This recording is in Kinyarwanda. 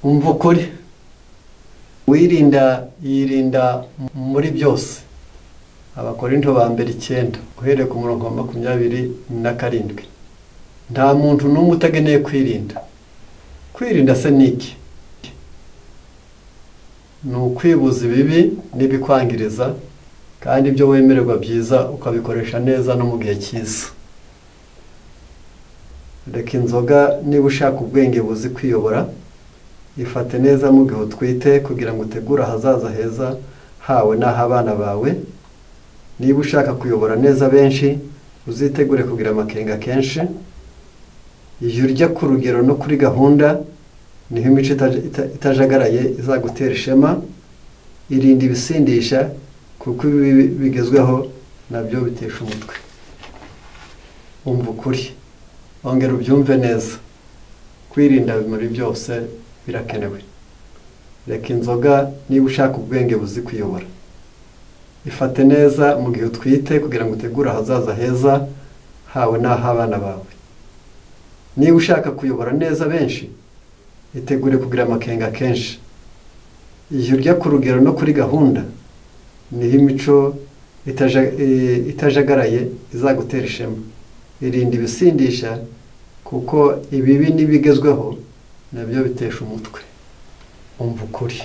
umva ukuri wirinda yirinda muri byose. Abakorinto ba mbere 9 uhereye ku murongo wa 27. Nta muntu n'umwe utageneye kwirinda. Kwirinda se niki? Ni ukwibuza ibibi n'ibikwangiriza, kandi ibyo wemererwa byiza ukabikoresha neza no mu gihe cyiza. Reka inzoga niba ushaka ubwenge buzi kwiyobora, ifate neza mu gihe utwite kugira ngo utegure ahazaza heza hawe n'ah'abana bawe. Niba ushaka kuyobora neza benshi, uzitegure kugira amakenga kenshi. Iyo urya ku rugero no kuri gahunda, niho imico itajagaraye izagutera ishema. Irinde ibisindisha, kuko ibi bigezweho nabyo bitesha umutwe. Umva ukuri, ongera ubyumve neza. Kwirinda muri byose birakenewe. Reka inzoga niba ushaka ubwenge buzi kuyobora, ifate neza mu gihe utwite kugira ngo utegure ahazaza heza hawe n'ah'abana bawe. Niba ushaka kuyobora neza benshi, itegure kugira amakenga kenshi. Iyo urya ku rugero no kuri gahunda, niho imico itajagaraye izagutera ishema. Irinde ibisindisha, kuko ibibi n'ibigezweho nabyo bitesha umutwe. Umva ukuri.